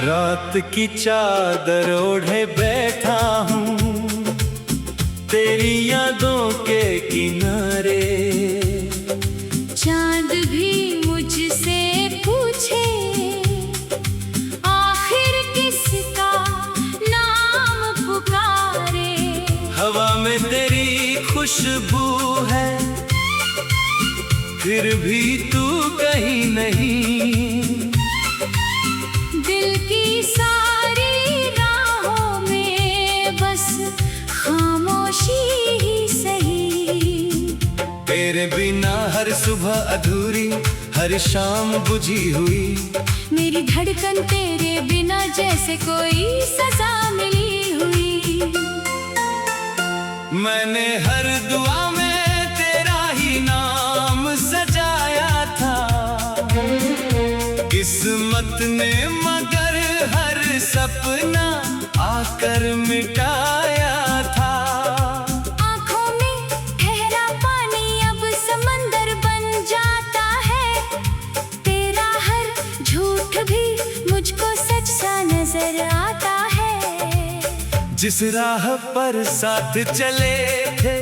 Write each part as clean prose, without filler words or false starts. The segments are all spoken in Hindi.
रात की चादर ओढ़े बैठा हूँ तेरी यादों के किनारे। चांद भी मुझसे पूछे आखिर किसका नाम पुकारे। हवा में तेरी खुशबू है फिर भी तू कहीं नहीं। दिल की सारी राहों में बस खामोशी ही सही। तेरे बिना हर सुबह अधूरी हर शाम बुझी हुई। मेरी धड़कन तेरे बिना जैसे कोई सजा मिली हुई। मैंने हर दुआ में तेरा ही नाम सजाया था। किस्मत ने मगर हर सपना आकर मिटाया था। आँखों में ठहरा पानी अब समंदर बन जाता है। तेरा हर झूठ भी मुझको सच सा नजर आता है। जिस राह पर साथ चले थे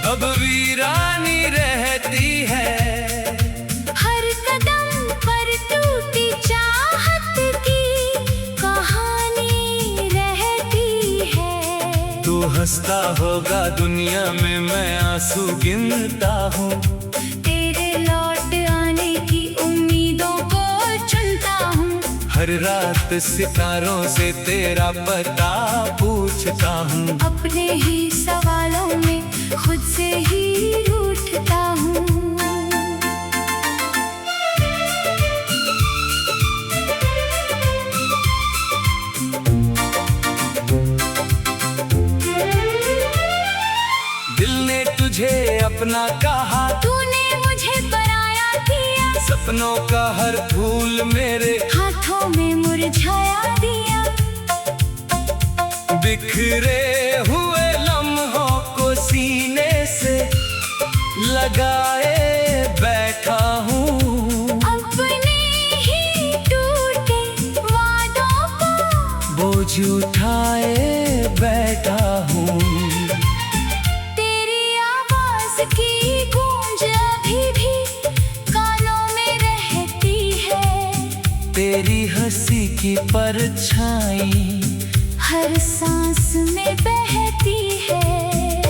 अब वीरानी रहती है। हर कदम पर टूटी चाहत की कहानी रहती है। तू हंसता होगा दुनिया में मैं आंसू गिनता हूँ। तेरे लौट आने की उम्मीदों को चुनता हूँ। हर रात सितारों से तेरा पता पूछता हूँ। अपने ही सवालों में खुद से ही रूठता हूँ। दिल ने तुझे अपना कहा तूने मुझे पराया किया। सपनों का हर फूल मेरे हाथों में मुरझाया दिया। बिखरे हुए लम्हों को सीने से लगाए बैठा हूँ। अपने ही टूटे वादों को बोझ उठाए बैठा हूँ। तेरी आवाज की गूंज अभी भी कानों में रहती है। तेरी हंसी की परछाई हर सांस में बहती है।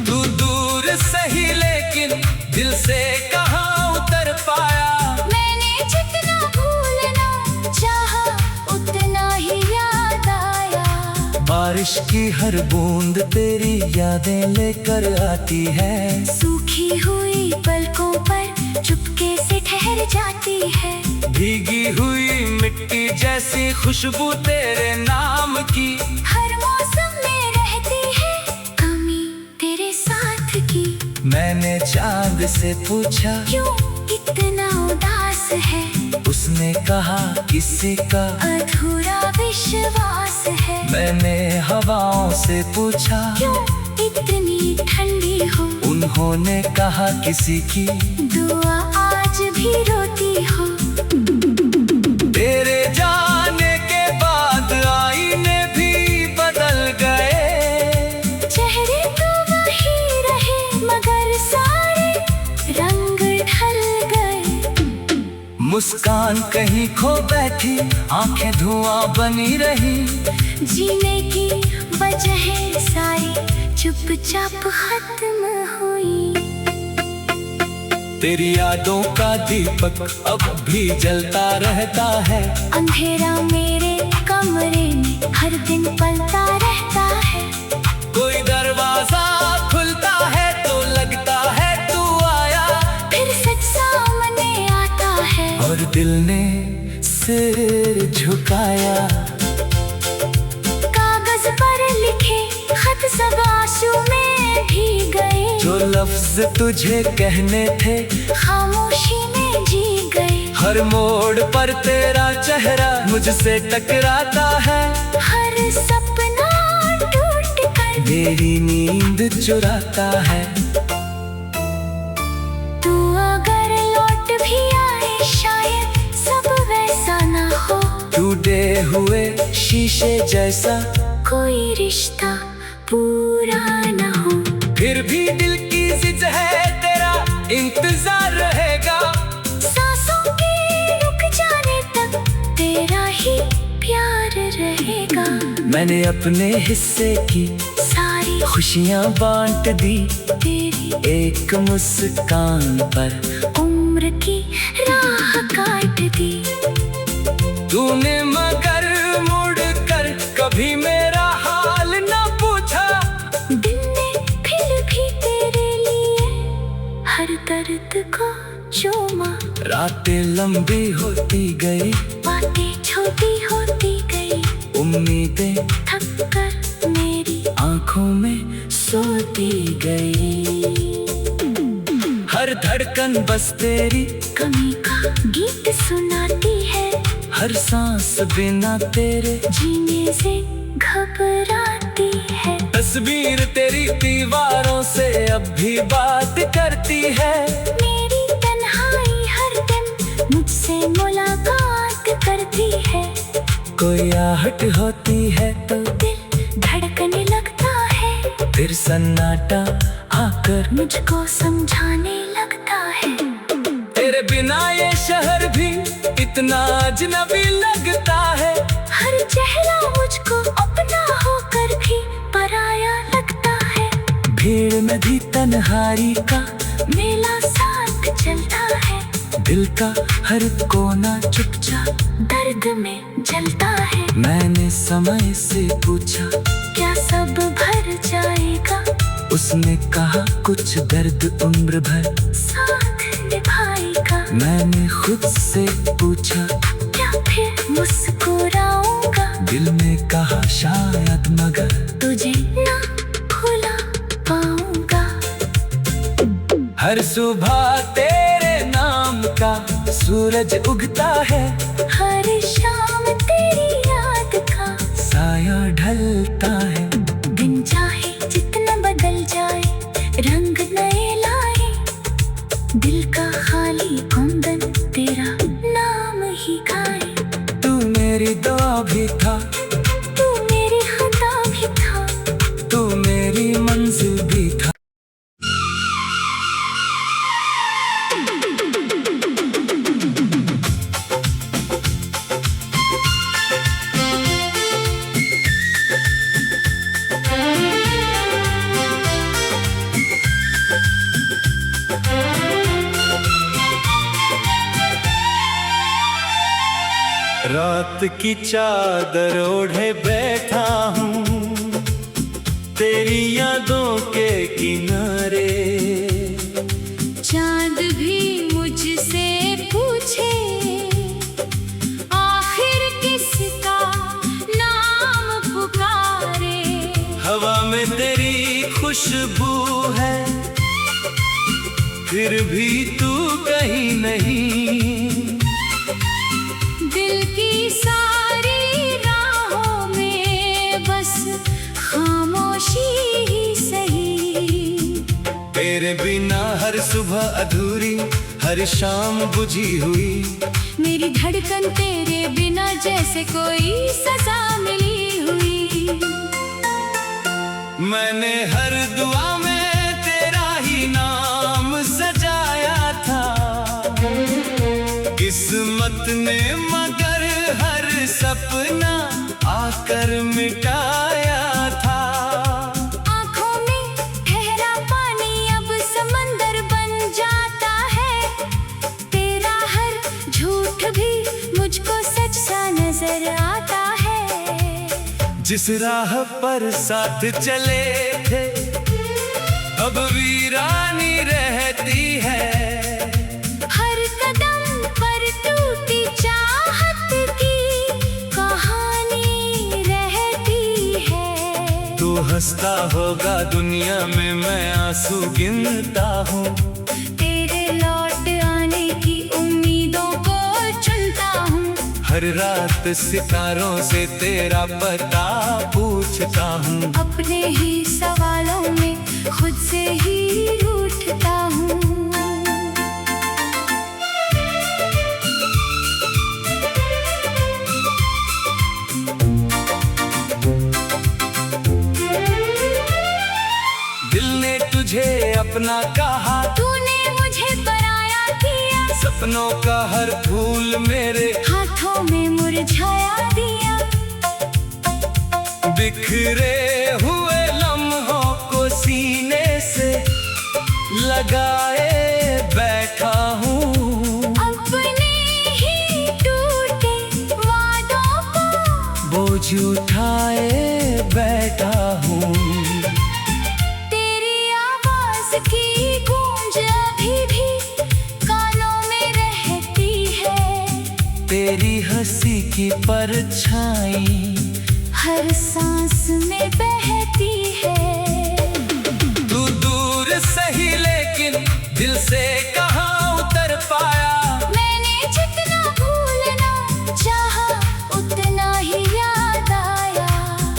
तू दूर सही लेकिन दिल से कहाँ उतर पाया। मैंने जितना भूलना चाहा उतना ही याद आया। बारिश की हर बूंद तेरी यादें लेकर आती है। सूखी हुई पलकों पर चुपके से ठहर जाती है। भीगी हुई मिट्टी जैसी खुशबू तेरे नाम की। हर मौसम में रहती है कमी तेरे साथ की। मैंने चांद से पूछा क्यों इतना उदास है। उसने कहा किसी का अधूरा विश्वास है। मैंने हवाओं से पूछा क्यों इतनी ठंडी हो। उन्होंने कहा किसी की दुआ आज भी रोती हो। तेरे जाने के बाद आईने भी बदल गए। चेहरे तो वही रहे मगर सारे रंग ढल गए। मुस्कान कहीं खो बैठी आंखें धुआं बनी रही। जीने की वजह सारी चुपचाप खत्म हुई। तेरी यादों का दीपक अब भी जलता रहता है। अंधेरा मेरे कमरे में हर दिन पलता रहता है। कोई दरवाजा खुलता है तो लगता है तू आया। फिर सच सामने आता है और दिल ने सिर झुकाया। कागज पर लिखे खत सब आंसू में भीग गए। जो लफ्ज तुझे कहने थे खामोशी में जी गए। हर मोड़ पर तेरा चेहरा मुझसे टकराता है। हर सपना टूट कर मेरी नींद चुराता है। तू अगर लौट भी आए शायद सब वैसा ना हो। टूटे हुए शीशे जैसा कोई रिश्ता पूरा न हो, फिर भी दिल की जिद है तेरा इंतजार रहेगा। सांसों के रुक जाने तक तेरा ही प्यार रहेगा। मैंने अपने हिस्से की सारी खुशियाँ बांट दी, तेरी एक मुस्कान पर उम्र की राह काट दी। तूने मगर मुड़ कर कभी मेरा हाल न पूछा, दिल ने फिर भी तेरे लिए हर दर्द को चूमा। रातें लंबी होती गई, बातें छोटी होती गई, उम्मीदें थक कर मेरी आंखों में सोती गई। हर धड़कन बस तेरी कमी का गीत सुनाती है, हर सांस बिना तेरे जीने से घबराती है। तस्वीर तेरी दीवारों से अब भी बात करती है, मेरी तन्हाई हर दिन मुझसे मुलाकात करती है। कोई आहट होती है तो दिल धड़कने लगता है, फिर सन्नाटा आकर मुझको समझाने लगता है। तेरे बिना ये शहर भी इतना अजनबी लगता है, हर चेहरा मुझको अपना होकर भी पराया लगता है। भीड़ में भी तन्हाई का मेला साथ चलता है, दिल का हर कोना चुपचाप दर्द में जलता है। मैंने समय से पूछा क्या सब भर जाएगा, उसने कहा कुछ दर्द उम्र भर साथ निभाएगा। मैंने खुद से पूछा क्या फिर मुस्कुराऊंगा, दिल ने कहा शायद मगर तुझे ना भुला पाऊंगा। हर सुबह तेरे नाम का सूरज उगता है, हर शाम तेरी याद का साया ढलता है। दिन चाहे जितना बदल जाए, रंग नए लाए, दिल का खाली कुंदन तेरा नाम ही गाए। तू मेरी दुआ भी था, तू मेरी खता भी था, तू मेरी मंजिल भी था। रात की चादर ओढ़े बैठा हूँ तेरी यादों के किनारे। चांद भी मुझसे पूछे आखिर किसका नाम पुकारे। हवा में तेरी खुशबू है, फिर भी तू कहीं नहीं। दिल की सारी राहों में बस खामोशी ही सही। तेरे बिना हर सुबह अधूरी, हर शाम बुझी हुई। मेरी धड़कन तेरे बिना जैसे कोई सजा मिली हुई। मैंने हर दुआ में तेरा ही नाम सजाया था, किस्मत ने मगर हर सपना आकर मिटाया था। आँखों में ठहरा पानी अब समंदर बन जाता है, तेरा हर झूठ भी मुझको सच सा नजर आता है। जिस राह पर साथ चले थे अब वीरानी रहती है। हर कदम पर टूटी चाहत की कहानी रहती है। तू हंसता होगा दुनिया में, मैं आंसू गिनता हूँ। तेरे लौट आने की उम्मीदों को चुनता हूँ। हर रात सितारों से तेरा पता पूछता हूँ। अपने ही सवालों में खुद से ही रूठता हूँ। अपना कहा, तूने मुझे पराया किया, सपनों का हर फूल मेरे हाथों में मुरझाया दिया। बिखरे हुए लम्हों को सीने से लगाए बैठा हूँ, अपने ही टूटे वादों को बोझ उठाए बैठा हूँ। तेरी आवाज की गूंज अभी भी कानों में रहती है, तेरी हंसी की परछाई हर सांस में बहती है। तू दूर सही लेकिन दिल से कहाँ उतर पाया। मैंने जितना भूलना चाहा उतना ही याद आया।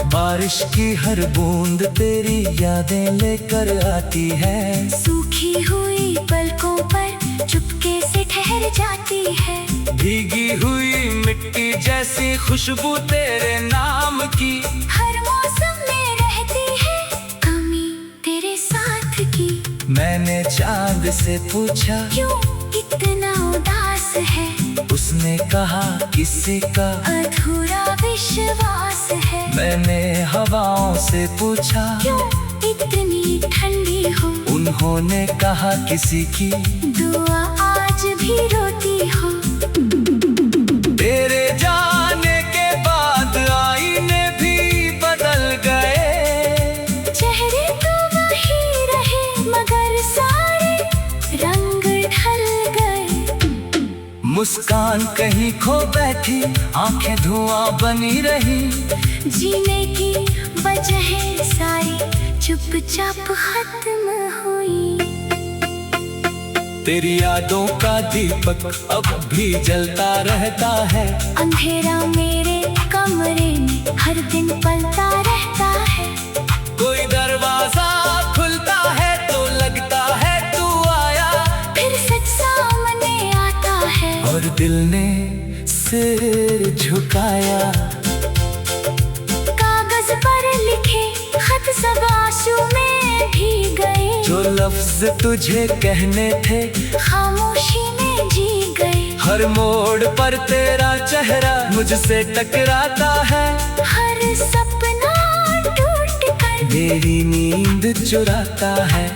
बारिश की हर बूंद तेरी यादें लेकर आती है, सूखी हुई पलकों पर चुपके से ठहर जाती है। भीगी हुई मिट्टी जैसी खुशबू तेरे नाम की हर मौसम में रहती है कमी तेरे साथ की। मैंने चांद से पूछा क्यों इतना उदास है, उसने कहा किसी का अधूरा विश्वास है। मैंने हवाओं से पूछा क्यों इतनी ठंडी हो, उन्होंने कहा किसी की दुआ आज भी रोती हो। तेरे जाने के बाद आईने भी बदल गए, चेहरे तो वही रहे मगर सारे रंग ढल गए। मुस्कान कहीं खो बैठी, आंखें धुआं बनी रही। जीने की वजह सारी चुपचाप खत्म हुई। तेरी यादों का दीपक अब भी जलता रहता है, अंधेरा मेरे कमरे में हर दिन पलता रहता है। कोई दरवाजा खुलता है तो लगता है तू आया, फिर सच सामने आता है और दिल ने सिर झुकाया। कागज पर लिखे खत सब आंसू में भीग गए, जो लफ्ज तुझे कहने थे खामोशी में जी गए। हर मोड़ पर तेरा चेहरा मुझसे टकराता है, हर सपना टूट कर मेरी नींद चुराता है।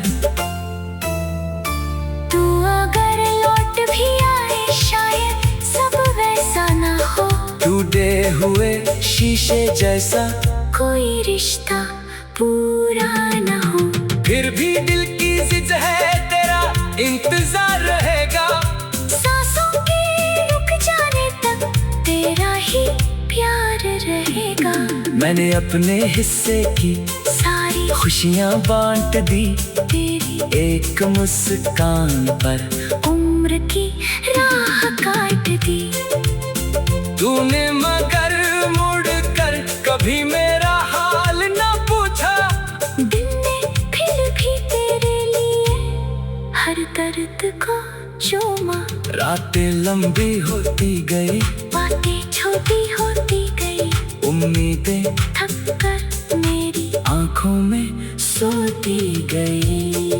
तू अगर लौट भी आए शायद सब वैसा ना हो, टूटे हुए शीशे जैसा कोई रिश्ता पूरा ना हो। फिर भी दिल की जिद है, तेरा इंतजार रहेगा। सांसों के रुक जाने तक तेरा ही प्यार रहेगा। मैंने अपने हिस्से की सारी खुशियाँ बांट दी, तेरी एक मुस्कान पर उम्र की राह काट दी। तूने मगर मुड़ कर कभी मेरा हाल न पूछा, दिल ने फिर भी तेरे लिए हर दर्द को चूमा। रातें लंबी होती गई, बातें छोटी होती गई, उम्मीदें थक कर मेरी आंखों में सोती गई।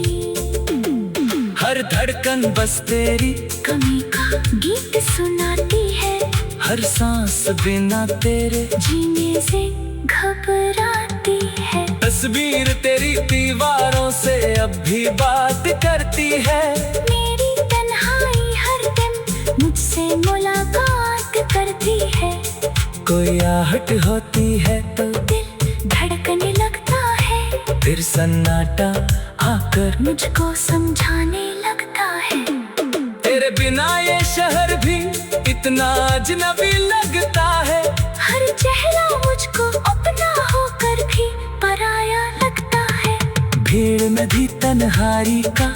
हर धड़कन बस तेरी कमी का गीत सुनाती है, हर सांस बिना तेरे जीने से घबराती है। तस्वीर तेरी दीवारों से अब भी बात करती है, मेरी तन्हाई हर दिन मुझसे मुलाकात करती है। कोई आहट होती है तो दिल धड़कने लगता है, फिर सन्नाटा आकर मुझको समझाने लगता है। तेरे बिना ये शहर भी इतना अजनबी लगता है, हर चेहरा मुझको अपना होकर भी पराया लगता है। भीड़ में भी तन्हाई का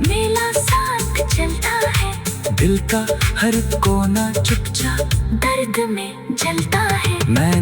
मेला साथ चलता है, दिल का हर कोना चुपचाप दर्द में जलता है। मैंने